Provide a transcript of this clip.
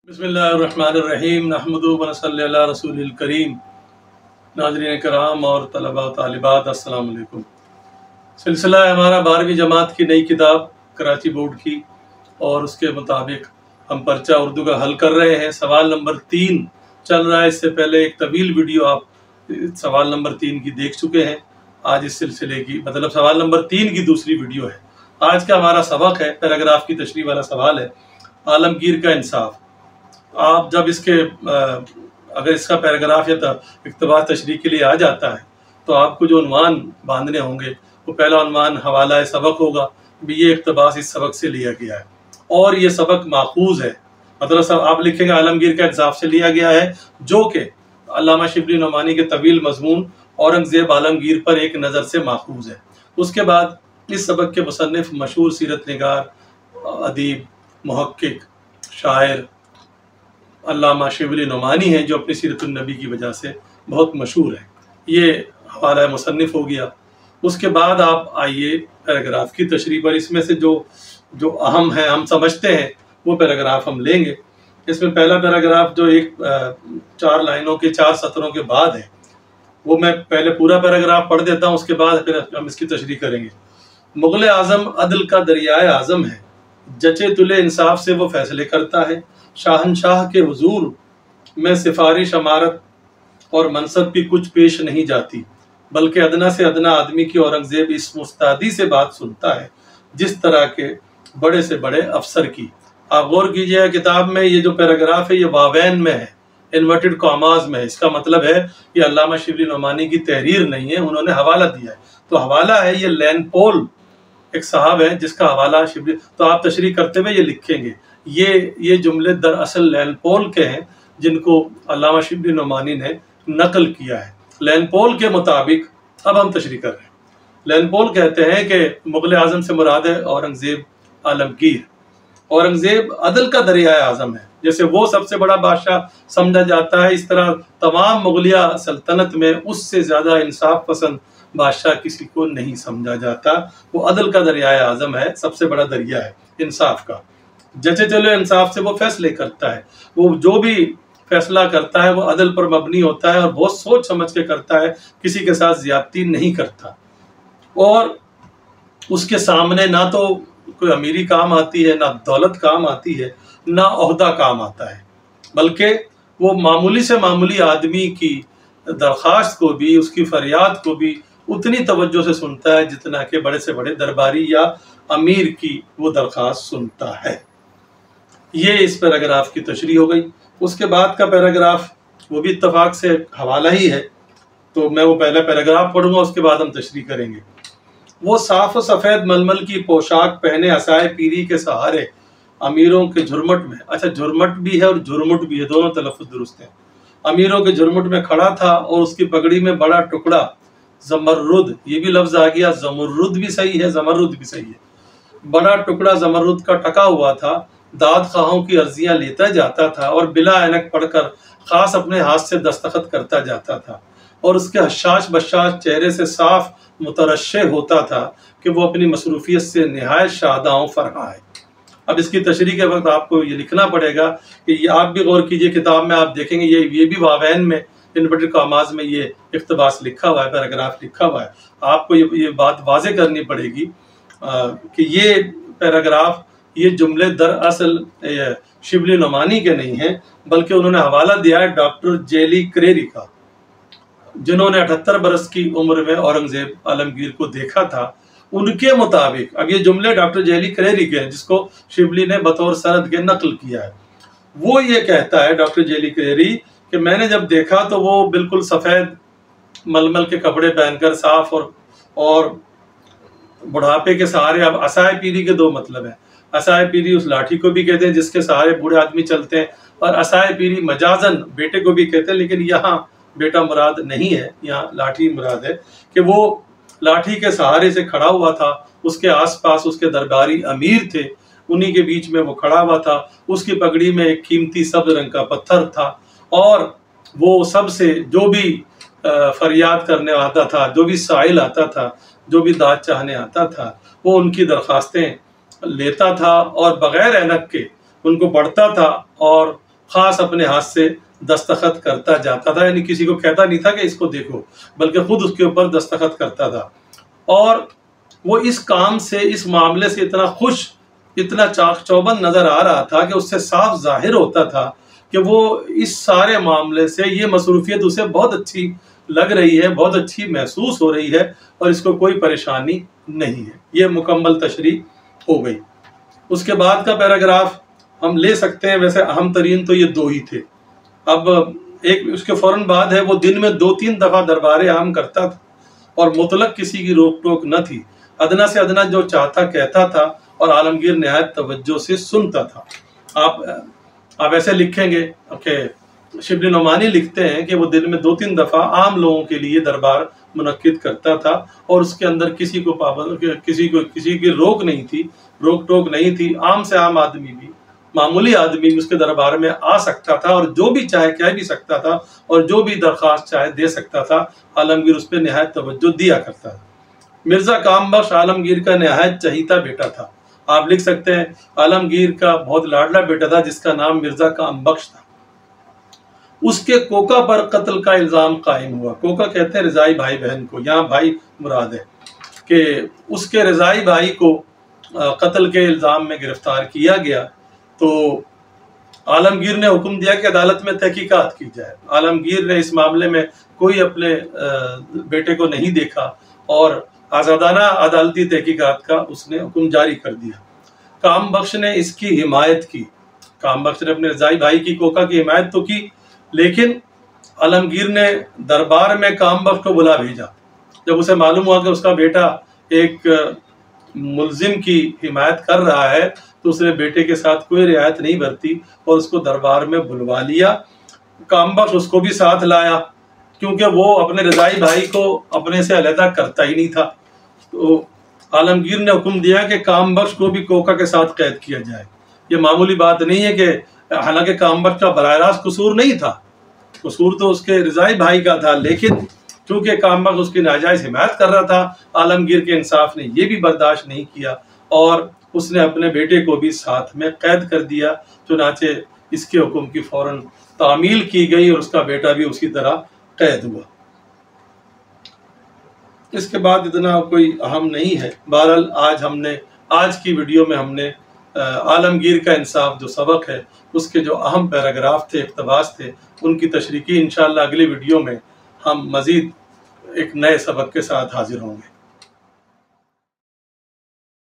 बिस्मिल्लाहिर्रहमानिर्रहीम नहमदुहु व नसल्ली अला रसूलिल करीम। नाज़रीन कराम और तलबा तालिबात अस्सलाम वालेकुम। सिलसिला है हमारा 12वीं जमात की नई किताब कराची बोर्ड की, और उसके मुताबिक हम पर्चा उर्दू का हल कर रहे हैं। सवाल नंबर 3 चल रहा है। इससे पहले एक तवील वीडियो आप सवाल नंबर 3 की देख चुके हैं। आज इस सिलसिले की सवाल नंबर 3 की दूसरी वीडियो है। आज का हमारा सबक है, पैराग्राफ की तशरीह वाला सवाल है, आलमगीर का इंसाफ। आप जब अगर इसका पैराग्राफ या इक़्तिबास तशरीह के लिए आ जाता है तो आपको जो उन्वान बांधने होंगे, वो पहला उन्वान हवाला सबक होगा, ये इक़्तिबास इस सबक से लिया गया है और ये सबक माखूज है। मतलब आप लिखेंगे आलमगीर का इंसाफ से लिया गया है, जो कि अल्लामा शिबली नोमानी के तवील मजमून औरंगज़ेब आलमगीर पर एक नज़र से माखूज है। उसके बाद इस सबक के मुसन्निफ मशहूर सीरत निगार, अदीब, मुहक्किक, शायर अल्लामा शिबली नोमानी हैं, जो अपनी सीरतुन नबी की वजह से बहुत मशहूर है। ये हमारा मुसन्निफ हो गया। उसके बाद आप आइए पैराग्राफ की तशरीह पर। इसमें से जो अहम है, हम समझते हैं, वो पैराग्राफ हम लेंगे। इसमें पहला पैराग्राफ जो 4 लाइनों के 4 सत्रों के बाद है, वो मैं पहले पूरा पैराग्राफ पढ़ देता हूँ, उसके बाद फिर हम इसकी तशरीह करेंगे। मुग़ल आज़म अदल का दरियाए आज़म है, जचे तुले इंसाफ से वो फैसले करता है। शाहनशाह के हुजूर में सिफारिश, अमारत और मनसब की कुछ पेश नहीं जाती, बल्कि अदना से अदना आदमी की औरंगज़ेब इस मुस्तादी से बात सुनता है जिस तरह के बड़े से बड़े अफसर की। आप गौर कीजिए, किताब में ये जो पैराग्राफ है ये वावैन में है, इन्वर्टेड कॉमाज में है। इसका मतलब है ये अल्लामा शिबली नोमानी की तहरीर नहीं है, उन्होंने हवाला दिया है। तो हवाला है, ये लैन पोल एक साहब है जिसका हवाला शिबली, तो आप तशरीह करते हुए ये लिखेंगे, ये जुमले दरअसल लैन पोल के हैं, जिनको अल्लामा शिबली नोमानी ने नकल किया है। लैन पोल के मुताबिक अब हम तशरीह कर रहे हैं। लैन पोल कहते हैं कि मुग़ल आज़म से मुराद है औरंगज़ेब आलमगीर। औरंगज़ेब अदल का दरियाए आज़म है, जैसे वो सबसे बड़ा बादशाह समझा जाता है, इस तरह तमाम मुग़लिया सल्तनत में उससे ज़्यादा इंसाफ पसंद बादशाह किसी को नहीं समझा जाता। वो अदल का दरियाए आज़म है, सबसे बड़ा दरिया है इंसाफ का। जचे चले इंसाफ से वो फैसले करता है, वो जो भी फैसला करता है वो अदल पर मबनी होता है और बहुत सोच समझ के करता है, किसी के साथ ज्यादती नहीं करता। और उसके सामने ना तो कोई अमीरी काम आती है, ना दौलत काम आती है, ना ओहदा काम आता है, बल्कि वो मामूली से मामूली आदमी की दरख्वास्त को भी, उसकी फरियाद को भी उतनी तवज्जो से सुनता है जितना कि बड़े से बड़े दरबारी या अमीर की वो दरख्वास्त सुनता है। ये इस पैराग्राफ की तशरीह हो गई। उसके बाद का पैराग्राफ वो भी इत्तफाक से हवाला ही है, तो मैं वो पहला पैराग्राफ पढ़ूंगा, उसके बाद हम तशरीह करेंगे। वो साफ सफ़ेद मलमल की पोशाक पहने असाए पीरी के सहारे अमीरों के झुरमुट में, अच्छा झुरमुट भी है और झुरमुट भी है, दोनों तलफ़्फ़ुज़ दुरुस्त हैं, अमीरों के झुरमुट में खड़ा था और उसकी पगड़ी में बड़ा टुकड़ा ज़मरुद, ये भी लफ्ज़ आ गया, ज़मरुद भी सही है, ज़मरुद भी सही है, बड़ा टुकड़ा ज़मरुद का टका हुआ था। दाद खाहों की अर्जियां लेता जाता था और बिला ऐनक पढ़कर खास अपने हाथ से दस्तखत करता जाता था, और उसके हशाश बशाश चेहरे से साफ मुतरश्शे होता था कि वो अपनी मसरूफियत से निहायत शादाओं फरहा है। अब इसकी तशरीह के वक्त आपको ये लिखना पड़ेगा कि ये आप भी गौर कीजिए, किताब में आप देखेंगे ये भी वावैन में इन्वर्टेड कॉमाज में ये इक़्तिबास लिखा हुआ है, पैराग्राफ लिखा हुआ है। आपको ये बात वाज़ेह करनी पड़ेगी कि ये पैराग्राफ, ये जुमले दरअसल शिबली नोमानी के नहीं हैं, बल्कि उन्होंने हवाला दिया है डॉक्टर जेली क्रेरी का, जिन्होंने 78 बरस की उम्र में औरंगज़ेब आलमगीर को देखा था। उनके मुताबिक, अब ये जुमले डॉक्टर जेली क्रेरी के हैं, जिसको शिबली ने बतौर सरद के नकल किया है। वो ये कहता है डॉक्टर जेली क्रेरी कि मैंने जब देखा तो वो बिल्कुल सफ़ेद मलमल के कपड़े पहनकर, साफ और बुढ़ापे के सहारे। अब असाए पीरी के 2 मतलब है। असाए पीरी उस लाठी को भी कहते हैं जिसके सहारे बूढ़े आदमी चलते हैं, और असाए पीरी मजाजन बेटे को भी कहते हैं, लेकिन यहाँ बेटा मुराद नहीं है, यहाँ लाठी मुराद है कि वो लाठी के सहारे से खड़ा हुआ था। उसके आसपास उसके दरबारी अमीर थे, उन्हीं के बीच में वो खड़ा हुआ था। उसकी पगड़ी में एक कीमती सब्ज रंग का पत्थर था, और वो सबसे जो भी फरियाद करने आता था, जो भी साइल आता था, जो भी दाद चाहने आता था, वो उनकी दरख्वास्तें लेता था और बग़ैर ऐनक के उनको पढ़ता था और خاص اپنے ہاتھ سے دستخط کرتا جاتا تھا، یعنی کسی کو کہتا نہیں تھا کہ اس کو دیکھو، بلکہ خود اس کے اوپر دستخط کرتا تھا۔ اور وہ اس کام سے، اس معاملے سے اتنا خوش، اتنا چاق چوبند نظر آ رہا تھا کہ اس سے صاف ظاہر ہوتا تھا کہ وہ اس سارے معاملے سے یہ مصروفیت اسے بہت اچھی لگ رہی ہے، بہت اچھی محسوس ہو رہی ہے، اور اس کو کوئی پریشانی نہیں ہے۔ یہ مکمل تشریح ہو گئی۔ اس کے بعد کا پیراگراف ہم لے سکتے ہیں، ویسے اہم ترین تو یہ دو ہی تھے۔ اب ایک اس کے فوراً بعد ہے، وہ دن میں 2-3 دفعہ دربار عام کرتا تھا اور مطلق کسی کی روک ٹوک نہ تھی، ادنا سے ادنا جو چاہتا کہتا تھا، اور عالمگیر نہایت توجہ سے سنتا تھا۔ آپ ایسے لکھیں گے کہ شبلی نعمانی لکھتے ہیں کہ وہ دن میں 2-3 دفعہ عام لوگوں کے لیے دربار منعقد کرتا تھا، اور اس کے اندر کسی کی روک نہیں تھی، روک ٹوک نہیں تھی۔ عام سے عام آدمی بھی، معمولی آدمی بھی اس کے دربار میں آ سکتا تھا، اور جو بھی چاہے کہہ بھی سکتا تھا، اور جو بھی درخواست چاہے دے سکتا تھا۔ عالمگیر اس پہ نہایت توجہ دیا کرتا تھا۔ مرزا کام بخش عالمگیر کا نہایت چہیتا بیٹا تھا۔ آپ لکھ سکتے ہیں عالمگیر کا بہت لاڈلا بیٹا تھا، جس کا نام مرزا کام بخش تھا۔ اس کے کوکا پر قتل کا الزام قائم ہوا۔ کوکا کہتے ہیں رضائی بھائی بہن کو، یہاں بھائی مراد ہے، کہ اس کے رضائی بھائی کو قتل کے الزام میں گرفتار کیا گیا۔ تو عالمگیر نے حکم دیا کہ عدالت میں تحقیقات کی جائے۔ عالمگیر نے اس معاملے میں کوئی اپنے بیٹے کو نہیں دیکھا، اور آزادانہ عدالتی تحقیقات کا اس نے حکم جاری کر دیا۔ کام بخش نے اس کی حمایت کی۔ کام بخش نے اپنے رضائی بھائی کی، کوکا کی حمایت تو کی، لیکن عالمگیر نے دربار میں کام بخش کو بلا بھیجا۔ جب اسے معلوم ہوا کہ اس کا بیٹا ایک ملزم کی حمایت کر رہا ہے، تو اس نے بیٹے کے ساتھ کوئی رعایت نہیں برتی اور اس کو دربار میں بلوا لیا۔ کام بخش اس کو بھی ساتھ لایا، کیونکہ وہ اپنے رضائی بھائی کو اپنے سے علیحدہ کرتا ہی نہیں تھا۔ تو عالمگیر نے حکم دیا کہ کام بخش کو بھی کوکا کے ساتھ قید کیا جائے۔ یہ معمولی بات نہیں ہے، کہ حالانکہ کام بخش کا براہ راست قصور نہیں تھا، قصور تو اس کے رضائی بھائی کا تھا، لیکن چونکہ کام بخش اس کی ناجائز حمایت کر رہا تھا، عالمگیر کے انصاف نے یہ بھی برداشت نہیں کیا، اور اس نے اپنے بیٹے کو بھی ساتھ میں قید کر دیا۔ چنانچہ اس کے حکم کی فوراً تعمیل کی گئی، اور اس کا بیٹا بھی اسی طرح قید ہوا۔ اس کے بعد اتنا کوئی اہم نہیں ہے۔ بہرحال آج کی ویڈیو میں ہم نے عالمگیر کا انصاف جو سبق ہے، اس کے جو اہم پیراگراف تھے، اقتباس تھے، ان کی تشریح کی۔ انشاءاللہ اگلی ویڈیو میں ہم مزید ایک نئے سبق کے ساتھ حاضر ہوں گے۔